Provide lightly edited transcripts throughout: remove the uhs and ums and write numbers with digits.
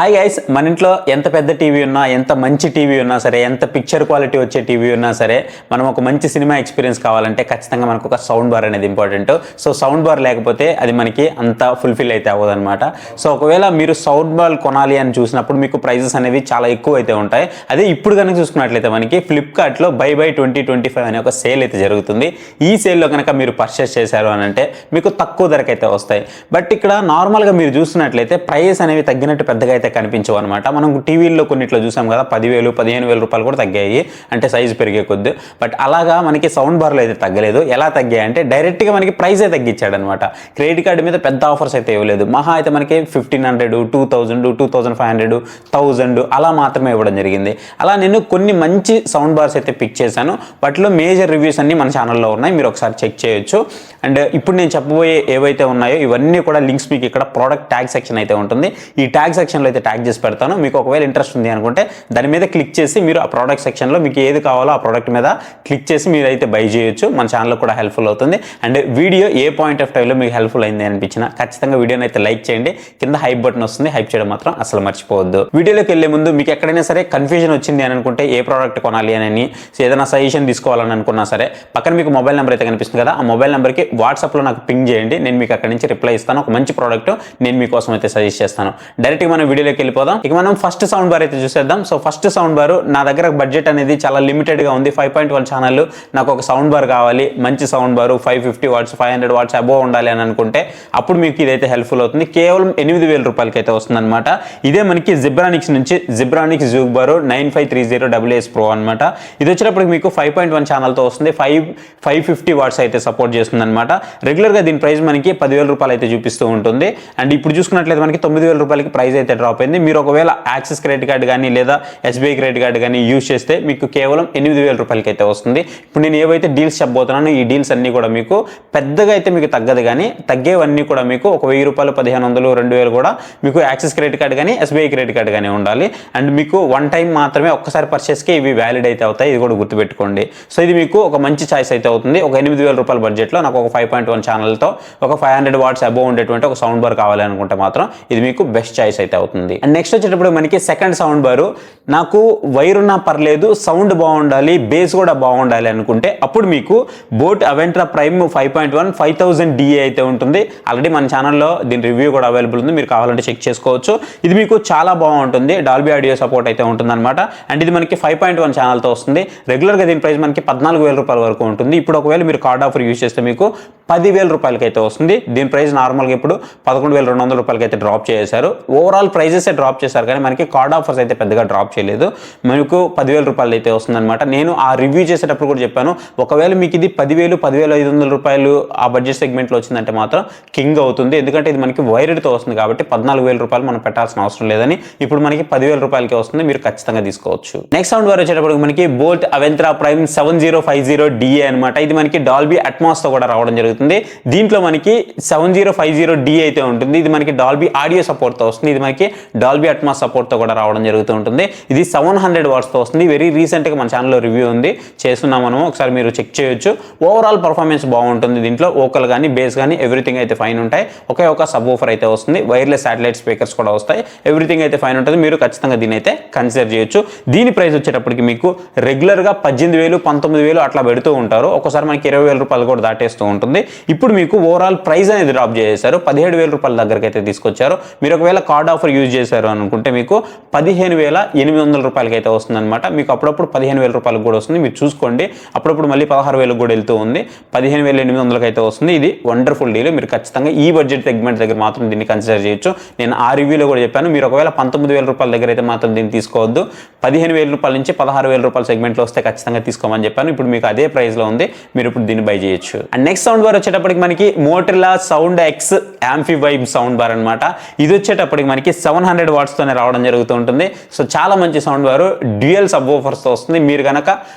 Hi guys, మన ఇంట్లో ఎంత పెద్ద టీవీ ఉన్నా, ఎంత మంచి టీవీ ఉన్నా సరే, ఎంత పిక్చర్ క్వాలిటీ వచ్చే టీవీ ఉన్నా సరే, మనం ఒక మంచి సినిమా ఎక్స్పీరియన్స్ కావాలంటే ఖచ్చితంగా మనకు ఒక సౌండ్ బార్ అనేది ఇంపార్టెంట్. సో సౌండ్ బార్ లేకపోతే అది మనకి అంత ఫుల్ఫిల్ అయితే అవ్వదు అనమాట. సో ఒకవేళ మీరు సౌండ్ బార్ కొనాలి అని చూసినప్పుడు మీకు ప్రైజెస్ అనేవి చాలా ఎక్కువ అయితే ఉంటాయి. అదే ఇప్పుడు కనుక చూసుకున్నట్లయితే మనకి ఫ్లిప్కార్ట్లో బై 2025 అనే ఒక సేల్ అయితే జరుగుతుంది. ఈ సేల్లో కనుక మీరు పర్చేస్ చేశారు అని అంటే మీకు తక్కువ ధరకైతే వస్తాయి. బట్ ఇక్కడ నార్మల్గా మీరు చూస్తున్నట్లయితే ప్రైస్ అనేవి తగ్గినట్టు పెద్దగా అయితే కనిపించవు అనమాట. మనం టీవీల్లో కొన్నిట్లో చూసాం కదా, 10,000 15,000 రూపాయలు కూడా తగ్గాయి, అంటే సైజు పెరిగే కొద్ది. బట్ అలాగా మనకి సౌండ్ బార్లో అయితే తగ్గలేదు. ఎలా తగ్గాయి అంటే డైరెక్ట్గా మనకి ప్రైజే తగ్గించాడు అనమాట. క్రెడిట్ కార్డు మీద పెద్ద ఆఫర్స్ అయితే ఇవ్వలేదు. మహా అయితే మనకి 1500, 2000, 2500, 1000 అలా మాత్రమే ఇవ్వడం జరిగింది. అలా నేను కొన్ని మంచి సౌండ్ బార్స్ అయితే పిక్ చేశాను. వాటిలో మేజర్ రివ్యూస్ అన్ని మన ఛానల్లో ఉన్నాయి, మీరు ఒకసారి చెక్ చేయొచ్చు. అండ్ ఇప్పుడు నేను చెప్పబోయే ఏవైతే ఉన్నాయో ఇవన్నీ కూడా లింక్స్ మీకు ఇక్కడ ప్రోడక్ట్ ట్యాగ్ సెక్షన్ అయితే ఉంటుంది. ఈ ట్యాగ్ సెక్షన్లో అయితే ట్యాగ్ చేసి పెడతాను. మీకు ఒకవేళ ఇంట్రెస్ట్ ఉంది అనుకుంటే దాని మీద క్లిక్ చేసి మీరు ఆ ప్రోడక్ట్ సెక్షన్లో మీకు ఏది కావాలో ఆ ప్రోడక్ట్ మీద క్లిక్ చేసి మీరు అయితే బై చేయొచ్చు. మన ఛానల్లో కూడా హెల్ప్ఫుల్ అవుతుంది. And video A point of టైంలో మీకు హెల్ప్ఫుల్ అయింది అనిపించినా ఖచ్చితంగా వీడియోని అయితే లైక్ చేయండి. కింద హైప్ బటన్ వస్తుంది, హైప్ చేయడం మాత్రం అసలు మర్చిపోవద్దు. వీడియోలోకి వెళ్ళే ముందు మీకు ఎక్కడైనా సరే కన్ఫ్యూజన్ వచ్చింది అని అనుకుంటే ఏ ప్రోడక్ట్ కొనాలి అని ఏదైనా సజెషన్ తీసుకోవాలని అనుకున్నా సరే పక్కన మీకు మొబైల్ నెంబర్ అయితే కనిపిస్తుంది కదా, ఆ మొబైల్ నెంబర్కి వాట్సాప్లో నాకు పింగ్ చేయండి. నేను మీకు అక్కడి నుంచి రిప్లై ఇస్తాను. ఒక మంచి ప్రోడక్ట్ నేను మీకోసం అయితే సజెస్ట్ చేస్తాను. డైరెక్ట్గా మనం వీడియోలోకి వెళ్ళిపోదాం. ఇక మనం ఫస్ట్ సౌండ్ బార్ అయితే చూసేద్దాం. సో ఫస్ట్ సౌండ్ బార్, నా దగ్గర బడ్జెట్ అనేది చాలా లిమిటెడ్గా ఉంది. 5.1 ఛానల్, నాకు ఒక సౌండ్ బార్ కావాలి, మంచి sound bar 550 watts 500 watts above ఉండాలి అని అనుకుంటే అప్పుడు మీకు ఇదైతే హెల్ప్ఫుల్ అవుతుంది. కేవలం 8,000 రూపాయలకి అయితే వస్తుంది అనమాట. ఇదే మనకి జిబ్రానిక్స్ నుంచి జిబ్రానిక్స్ జూక్ బార్ 9530 Pro అనమాట. ఇది వచ్చేటప్పటికి మీకు 5.1 ఛానల్తో వస్తుంది. 550 వాట్స్ అయితే సపోర్ట్ చేస్తుంది అనమాట. రెగ్యులర్గా దీని ప్రైస్ మనకి 10,000 రూపాయలు అయితే చూపిస్తూ ఉంటుంది. అండ్ ఇప్పుడు చూసుకున్నట్లయితే మనకి 9,000 రూపాయలకి ప్రైస్ అయితే డ్రాప్ అయింది. మీరు ఒకవేళ యాక్సిస్ క్రెడిట్ కార్డు కానీ లేదా SBI క్రెడిట్ కార్డు కానీ యూజ్ చేస్తే మీకు కేవలం 8,000 రూపాయలకి అయితే వస్తుంది. ఇప్పుడు నేను ఏవైతే డీల్స్ చెప్పబోతున్నానో ఈ డీల్స్ అన్నీ కూడా మీకు పెద్దగా అయితే మీకు తగ్గదు, కానీ తగ్గేవన్నీ కూడా మీకు ఒక 1,000 రూపాయలు 1,500 2,000 కూడా మీకు యాక్సిస్ క్రెడిట్ కార్డు కానీ SBI క్రెడిట్ కార్డు కానీ ఉండాలి. అండ్ మీకు వన్ టైం మాత్రమే ఒక్కసారి పర్చేస్కి ఇవి వ్యాలిడ్ అయితే అవుతాయి, ఇది కూడా గుర్తుపెట్టుకోండి. సో ఇది మీకు ఒక మంచి ఛాయిస్ అయితే అవుతుంది. ఒక 8,000 రూపాయల బడ్జెట్లో నాకు ఒక 5.1 ఛానల్తో ఒక 500 వాట్స్ అబోవ్ ఉండేటువంటి ఒక సౌండ్ బార్ కావాలి అనుకుంటే మాత్రం ఇది మీకు బెస్ట్ చాయిస్ అయితే అవుతుంది. అండ్ నెక్స్ట్ వచ్చేటప్పుడు మనకి సెకండ్ సౌండ్ బారు, నాకు వైర్ ఉన్నా పర్లేదు, సౌండ్ బాగుండాలి, బేస్ కూడా బాగుండాలి అనుకుంటే అప్పుడు మీకు బోట్ అవెంట్రా ప్రైమ్ 5.1 5000 DA అయితే ఉంటుంది. ఆల్రెడీ మన ఛానల్లో దీని రివ్యూ కూడా అవైలబుల్ ఉంది, మీరు కావాలంటే చెక్ చేసుకోవచ్చు. ఇది మీకు చాలా బాగుంటుంది, డాల్బీ ఆడియో సపోర్ట్ అయితే ఉంటుంది అనమాట. అండ్ ఇది మనకి 5.1 ఛానల్తో వస్తుంది. రెగ్యులర్గా దీని ప్రైస్ మనకి 14,000 రూపాయల వరకు ఉంటుంది. ఇప్పుడు ఒకవేళ మీరు కార్డ్ ఆఫర్ యూజ్ చేస్తే మీకు 10,000 రూపాయలకి అయితే వస్తుంది. దీని ప్రైస్ నార్మల్గా ఇప్పుడు 11,200 రూపాయలకి అయితే డ్రాప్ చేశారు. ఓవరాల్ ప్రైజెస్ డ్రాప్ చేశారు, కానీ మనకి కార్డ్ ఆఫర్స్ అయితే పెద్దగా డ్రాప్ చేయలేదు. మనకు 10,000 రూపాయలు అయితే వస్తుందన్నమాట. నేను ఆ రివ్యూ చేసేటప్పుడు కూడా చెప్పాను, ఒకవేళ మీకు ఇది 10,000 10,500 రూపాయలు ఆ బడ్జెట్ సెగ్మెంట్లో వచ్చిందంటే మాత్రం కింగ్ అవుతుంది. ఎందుకంటే ఇది మనకి వైర్డ్తో వస్తుంది కాబట్టి 14,000 రూపాయలు మనం పెట్టాల్సిన అవసరం లేదని ఇప్పుడు మనకి 10,000 రూపాయలకి వస్తుంది, మీరు ఖచ్చితంగా తీసుకోవచ్చు. నెక్స్ట్ సౌండ్ బార్ వచ్చేటప్పుడు మనకి బోట్ అవెంట్రా ప్రైమ్ 7050 DA అనమాట. ఇది మనకి డాల్బీ అట్మాస్తో కూడా రావడం జరుగుతుంది. దీంట్లో మనకి 7050 DA అయితే ఉంటుంది. ఇది మనకి డాల్బీ ఆడియో సపోర్ట్తో వస్తుంది. ఇది మనకి డాల్బీ అట్మాస్ సపోర్ట్తో కూడా రావడం జరుగుతూ ఉంటుంది. ఇది 700 వాట్స్తో వస్తుంది. వెరీ రీసెంట్గా మన ఛానల్లో రివ్యూ ఉంది, చేస్తున్నాం మనము, ఒకసారి మీరు చెక్ చేయొచ్చు. ఓవరాల్ పర్ఫార్మెన్స్ బాగుంటుంది. దీంట్లో వోకల్ కానీ బేస్ కానీ ఎవ్రీథింగ్ అయితే ఫైన్ ఉంటాయి. ఒకే ఒక సబ్ ఊఫర్ అయితే వస్తుంది. వైర్లెస్ శాటిలైట్ స్పీకర్స్ కూడా వస్తాయి. ఎవ్రీథింగ్ అయితే ఫైన్ ఉంటుంది. మీరు ఖచ్చితంగా దీని అయితే కన్సిడర్ చేయొచ్చు. దీని ప్రైస్ వచ్చేటప్పటికి మీకు రెగ్యులర్గా 18,000 19,000 అట్లా పెడుతూ ఉంటారు. ఒకసారి మనకి 20,000 రూపాయలు కూడా దాటేస్తూ ఉంటుంది. ఇప్పుడు మీకు ఓవరాల్ ప్రైస్ అనేది డ్రాప్ చేశారు, 17,000 రూపాయల దగ్గరికి అయితే తీసుకొచ్చారు. మీరు ఒకవేళ కార్డ్ ఆఫర్ యూజ్ చేశారు అనుకుంటే మీకు 15,800 రూపాయలకి అయితే వస్తుంది అనమాట. మీకు అప్పుడప్పుడు 15,000 రూపాయలకు కూడా వస్తుంది, మీరు చూసుకోండి. అప్పుడప్పుడు మళ్ళీ 16,000 కూడా వెళ్తూ ఉంది. 15,800 అయితే వస్తుంది. ఇది వండర్ఫుల్ డీల్. మీరు ఖచ్చితంగా ఈ బడ్జెట్ సెగ్మెంట్ దగ్గర మాత్రం దీన్ని కన్సిడర్ చేయొచ్చు. నేను ఆ రివ్యూలో కూడా చెప్పాను, మీరు ఒకవేళ 19,000 రూపాయల దగ్గర అయితే మాత్రం దీన్ని తీసుకోవద్దు. 15,000 రూపాయల నుంచి 16,000 రూపాయల సెగ్మెంట్లో వస్తే ఖచ్చితంగా తీసుకోమని చెప్పాను. ఇప్పుడు మీకు అదే ప్రైస్లో ఉంది, మీరు ఇప్పుడు దీన్ని బై చేయొచ్చు. అండ్ నెక్స్ట్ సౌండ్ బార్ వచ్చేటప్పటికి మనకి Motorola sound X amphi vibe sound bar అనమాట. ఇది వచ్చేటప్పటికి మనకి 700 వాట్స్తోనే రావడం జరుగుతూ ఉంటుంది. సో చాలా మంచి సౌండ్ బార్, డ్యూయల్ సబ్ వూఫర్స్తో వస్తుంది. మీరు కనుక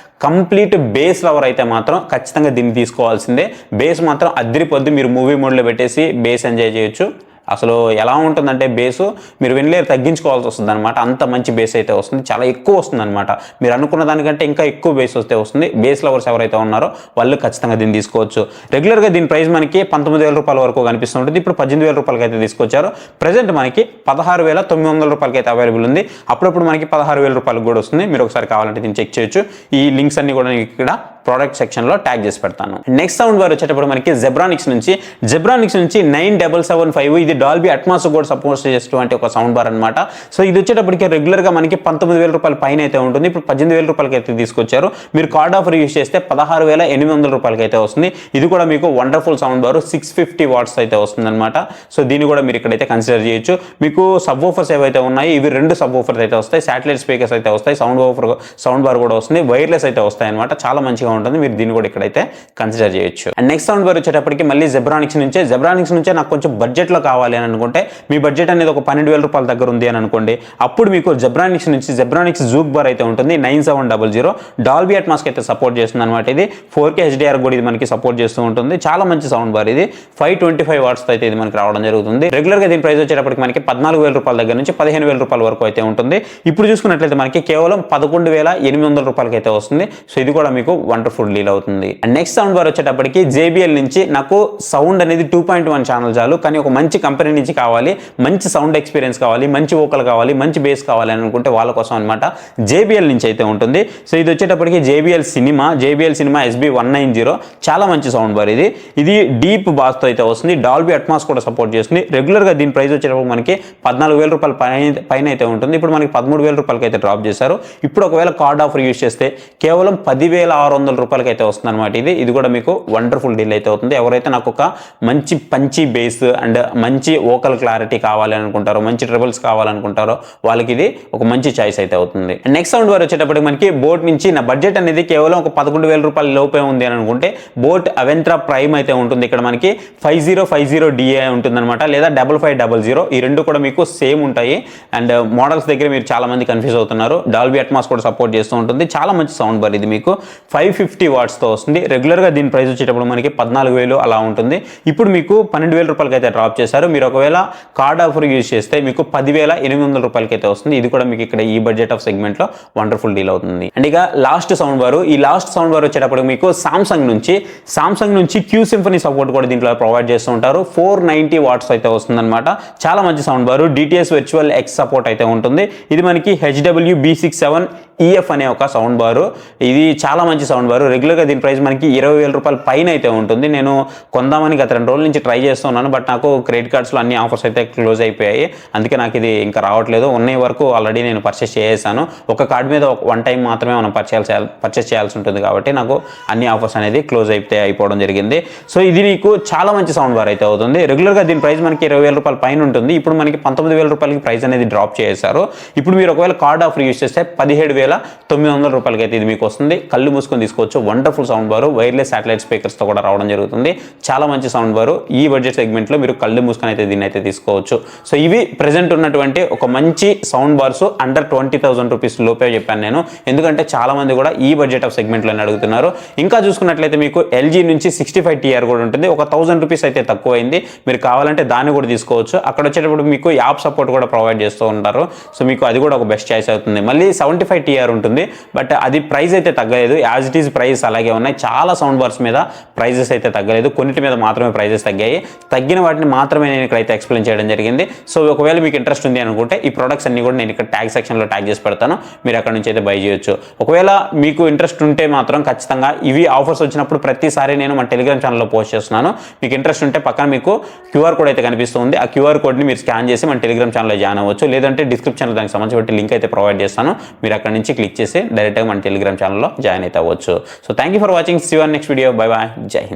కంప్లీట్ బేస్ లవర్ అయితే మాత్రం ఖచ్చితంగా దీన్ని తీసుకోవాల్సిందే. బేస్ మాత్రం అదిరిపోద్ది, మీరు మూవీ మోడ్లో పెట్టేసి బేస్ ఎంజాయ్ చేయొచ్చు. అసలు ఎలా ఉంటుందంటే బేసు మీరు విన్ లేయర్ తగ్గించుకోవాల్సి వస్తుంది అనమాట. అంత మంచి బేస్ అయితే వస్తుంది, చాలా ఎక్కువ వస్తుంది అనమాట. మీరు అనుకున్న దానికంటే ఇంకా ఎక్కువ బేస్ వస్తే వస్తుంది. బేస్ లవర్స్ ఎవరైతే ఉన్నారో వాళ్ళు ఖచ్చితంగా దీన్ని తీసుకోవచ్చు. రెగ్యులర్గా దీని ప్రైస్ మనకి 19,000 రూపాయల వరకు కనిపిస్తుంటుంది. ఇప్పుడు 18,000 రూపాయలకి అయితే తీసుకొచ్చారు. ప్రజెంట్ మనకి 16,900 రూపాయలకి అయితే అవైలబుల్ ఉంది. అప్పుడప్పుడు మనకి 16,000 రూపాయలకు కూడా వస్తుంది. మీరు ఒకసారి కావాలంటే దీన్ని చెక్ చేయొచ్చు. ఈ లింక్స్ అన్ని కూడా ఇక్కడ ప్రోడక్ట్ సెక్షన్లో ట్యాగ్ చేసి పెడతాను. నెక్స్ట్ సౌండ్ బార్ వచ్చేటప్పుడు మనకి జెబ్రానిక్స్ నుంచి 9775 ఇది డాల్బీ అట్మాస్ కూడా సపోర్ట్ చేసేటువంటి ఒక సౌండ్ బార్ అనమాట. సో ఇది వచ్చేటప్పటికి రెగ్యులర్గా మనకి 19,000 రూపాయల పైన అయితే ఉంటుంది. ఇప్పుడు 18,000 రూపాయలకి అయితే తీసుకొచ్చారు. మీరు కార్డ్ ఆఫర్ యూస్ చేస్తే 16,800 రూపాయలకి అయితే వస్తుంది. ఇది కూడా మీకు వండర్ఫుల్ సౌండ్ బార్ 650 వాట్స్ అయితే వస్తుంది అనమాట. సో దీన్ని కూడా మీరు ఇక్కడైతే కన్సిడర్ చేయొచ్చు. మీకు సబ్ ఓఫర్స్ ఏవైతే ఉన్నాయి ఇవి 2 సబ్ ఓఫర్స్ అయితే వస్తాయి. శాటిలైట్ స్పీకర్స్ అయితే వస్తాయి, సౌండ్ బార్ కూడా వస్తుంది, వైర్లెస్ అయితే వస్తాయి అనమాట. చాలా మంచిగా ఉంటుంది. మీరు దీన్ని కూడా ఇక్కడైతే కన్సిడర్ చేయొచ్చు. అండ్ నెక్స్ట్ సౌండ్ బార్ వచ్చేటప్పటికి మళ్ళీ జెబ్రానిక్స్ నుంచే నాకు కొంచెం బడ్జెట్ లో కావాలి అని అనుకుంటే, మీ బడ్జెట్ అనేది ఒక 12,000 రూపాయల దగ్గర ఉంది అని అనుకోండి, అప్పుడు మీకు జెబ్రానిక్స్ జూక్ బార్ అయితే ఉంటుంది 9700 డాల్బీ అట్మాస్ అయితే సపోర్ట్ చేస్తుంది అనమాట. ఇది 4K HDR కూడా ఇది మనకి సపోర్ట్ చేస్తూ ఉంటుంది. చాలా మంచి సౌండ్ బార్ ఇది. 525 వాట్స్ అయితే ఇది మనకి రావడం జరుగుతుంది. రెగ్యులర్ గా దీని ప్రైస్ వచ్చేటప్పటికి మనకి 14,000 రూపాయల దగ్గర నుంచి 15,000 రూపాయల వరకు అయితే ఉంటుంది. ఇప్పుడు చూసుకున్నట్లయితే మనకి కేవలం 11,800 రూపాయలకి అయితే వస్తుంది. సో ఇది కూడా మీకు వండర్ఫుల్ డీల్ అవుతుంది. అండ్ నెక్స్ట్ సౌండ్ బార్ వచ్చేటప్పటికి JBL నుంచి నాకు సౌండ్ అనేది 2.1 ఛానల్ చాలు, కానీ ఒక మంచి కంపెనీ నుంచి కావాలి, మంచి సౌండ్ ఎక్స్పీరియన్స్ కావాలి, మంచి వోకల్ కావాలి, మంచి బేస్ కావాలి అని అనుకుంటే వాళ్ళ కోసం అనమాట JBL నుంచి అయితే ఉంటుంది. సో ఇది వచ్చేటప్పటికి JBL సినిమా SB190 చాలా మంచి సౌండ్ బార్ ఇది డీప్ బాస్ తో అయితే వస్తుంది. డాల్బీ అట్మాస్ కూడా సపోర్ట్ చేస్తుంది. రెగ్యులర్ గా దీని ప్రైస్ వచ్చేటప్పుడు మనకి 14,000 రూపాయల పైన అయితే ఉంటుంది. ఇప్పుడు మనకి 13,000 రూపాయలకి అయితే డ్రాప్ చేశారు. ఇప్పుడు ఒకవేళ కార్డ్ ఆఫర్ యూస్ చేస్తే కేవలం 10,600 రూపాయలకి అయితే వస్తుంది అనమాట. ఇది కూడా మీకు వండర్ఫుల్ డీల్ అయితే అవుతుంది. ఎవరైతే నాకు ఒక మంచి పంచి బేస్ అండ్ మంచి వోకల్ క్లారిటీ కావాలి అనుకుంటారో, మంచి ట్రిబుల్స్ కావాలనుకుంటారో వాళ్ళకి ఇది ఒక మంచి చాయిస్ అయితే అవుతుంది. నెక్స్ట్ సౌండ్ బార్ వచ్చేటప్పటికి మనకి బోట్ నుంచి నా బడ్జెట్ అనేది కేవలం ఒక 11,000 రూపాయల లోపే ఉంది అని అనుకుంటే బోట్ అవెంట్రా ప్రైమ్ అయితే ఉంటుంది. ఇక్కడ మనకి 5050 DA ఉంటుంది అనమాట, లేదా 5500. ఈ రెండు కూడా మీకు సేమ్ ఉంటాయి. అండ్ మోడల్స్ దగ్గర మీరు చాలా మంది కన్ఫ్యూజ్ అవుతున్నారు. డాల్బీ అట్మాస్ కూడా సపోర్ట్ చేస్తూ ఉంటుంది. చాలా మంచి సౌండ్ బార్ ఇది మీకు 550 వాట్స్ తో వస్తుంది. రెగ్యులర్ గా దీని ప్రైస్ వచ్చేటప్పుడు మనకి 14,000 అలా ఉంటుంది. ఇప్పుడు మీకు 12,000 రూపాయలకి అయితే డ్రాప్ చేశారు. మీరు ఒకవేళ కార్డ్ ఆఫర్ యూజ్ చేస్తే మీకు 10,800 రూపాయలకి అయితే వస్తుంది. ఇది కూడా మీకు ఇక్కడ ఈ బడ్జెట్ ఆఫ్ సెగ్మెంట్ లో వండర్ఫుల్ డీల్ అవుతుంది. అండ్ ఇక లాస్ట్ సౌండ్ బార్, ఈ లాస్ట్ సౌండ్ బార్ వచ్చేటప్పుడు మీకు సామ్సంగ్ నుంచి Q Symphony సపోర్ట్ కూడా దీంట్లో ప్రొవైడ్ చేస్తూ ఉంటారు. 490 వాట్స్ అయితే వస్తుంది అనమాట. చాలా మంచి sound bar. DTS virtual X support అయితే ఉంటుంది. ఇది మనకి HW-B67 EF అనే ఒక సౌండ్ బారు. ఇది చాలా మంచి సౌండ్ బారు. రెగ్యులర్గా దీని ప్రైస్ మనకి 20,000 రూపాయల పైన అయితే ఉంటుంది. నేను కొందామని గత 2 రోజుల నుంచి ట్రై చేస్తున్నాను, బట్ నాకు క్రెడిట్ కార్డ్స్లో అన్ని ఆఫర్స్ అయితే క్లోజ్ అయిపోయాయి. అందుకే నాకు ఇది ఇంకా రావట్లేదు. ఉన్న వరకు ఆల్రెడీ నేను పర్చేస్ చేసేసాను. ఒక కార్డ్ మీద 1 టైం మాత్రమే మనం పర్చేస్ చేయాల్సి ఉంటుంది కాబట్టి నాకు అన్ని ఆఫర్స్ అనేది క్లోజ్ అయిపోవడం జరిగింది. సో ఇది నీకు చాలా మంచి సౌండ్ బార్ అయితే అవుతుంది. రెగ్యులర్గా దీని ప్రైస్ మనకి 20,000 రూపాయల పైన ఉంటుంది. ఇప్పుడు మనకి 19,000 రూపాయలకి ప్రైస్ అనేది డ్రాప్ చేశారు. ఇప్పుడు మీరు ఒకవేళ కార్డ్ ఆఫర్ యూస్ చేస్తే 17,900 రూపాయలకి అయితే ఇది మీకు వస్తుంది. కళ్ళు మూసుకొని తీసుకోవచ్చు. వండర్ఫుల్ సౌండ్ బారు. వైర్లెస్ శాటిలైట్ స్పీకర్స్ తో కూడా రావడం జరుగుతుంది. చాలా మంచి సౌండ్ బారు. ఈ బడ్జెట్ సెగ్మెంట్ లో మీరు కళ్ళు మూసుకొని అయితే దీన్ని అయితే తీసుకోవచ్చు. సో ఇవి ప్రెసెంట్ ఉన్నటువంటి ఒక మంచి సౌండ్ బార్స్ అండర్ 20,000 రూపీస్ లోపే చెప్పాను నేను, ఎందుకంటే చాలా మంది కూడా ఈ బడ్జెట్ ఆఫ్ సెగ్మెంట్ లోనే అడుగుతున్నారు. ఇంకా చూసుకున్నట్లయితే మీకు LG నుంచి 65 TR కూడా ఉంటుంది. ఒక 1000 రూపీస్ అయితే తక్కువైంది. మీరు కావాలంటే దాన్ని కూడా తీసుకోవచ్చు. అక్కడ వచ్చేటప్పుడు మీకు యాప్ సపోర్ట్ కూడా ప్రొవైడ్ చేస్తూ ఉంటారు. సో మీకు అది కూడా ఒక బెస్ట్ చాయిస్ అవుతుంది. మళ్ళీ 75 TR ఉంటుంది, బట్ అది ప్రైస్ అయితే తగ్గలేదు. యాజ్ ఇట్ ఈస్ ప్రైస్ అలాగే ఉన్నాయి. చాలా సౌండ్ బార్స్ మీద ప్రైజెస్ అయితే తగ్గలేదు. కొన్నిటి మీద మాత్రమే ప్రైజెస్ తగ్గాయి. తగ్గిన వాటిని మాత్రమే నేను ఇక్కడైతే ఎక్స్ప్లెయిన్ చేయడం జరిగింది. సో ఒకవేళ మీకు ఇంట్రెస్ట్ ఉంది అనుకుంటే ఈ ప్రొడక్ట్స్ అన్ని కూడా నేను ఇక్కడ ట్యాగ్ సెక్షన్లో ట్యాగ్ చేసి పెడతాను. మీరు అక్కడ నుంచి అయితే బై చేయొచ్చు. ఒకవేళ మీకు ఇంట్రెస్ట్ ఉంటే మాత్రం ఖచ్చితంగా ఇవి ఆఫర్స్ వచ్చినప్పుడు ప్రతిసారి నేను మన టెలిగ్రామ్ ఛానల్లో పోస్ట్ చేస్తున్నాను. మీకు ఇంట్రెస్ట్ ఉంటే పక్కన మీకు QR కోడ్ అయితే కనిపిస్తుంది. ఆ QR కోడ్ని మీరు స్కాన్ చేసి మన టెలిగ్రామ్ ఛానల్లో జాయిన్ అవ్వచ్చు. లేదంటే డిస్క్రిప్షన్లో దానికి సంబంధించి లింక్ అయితే ప్రొవైడ్ చేస్తాను. మీరు అక్కడ నుంచి క్లిక్ చేసి డైరెక్ట్గా మన టెలిగ్రామ్ ఛానల్లో జాయిన్ అయితే అవ్వచ్చు. So thank you for watching. See you on next video. Bye bye. Jai Hind.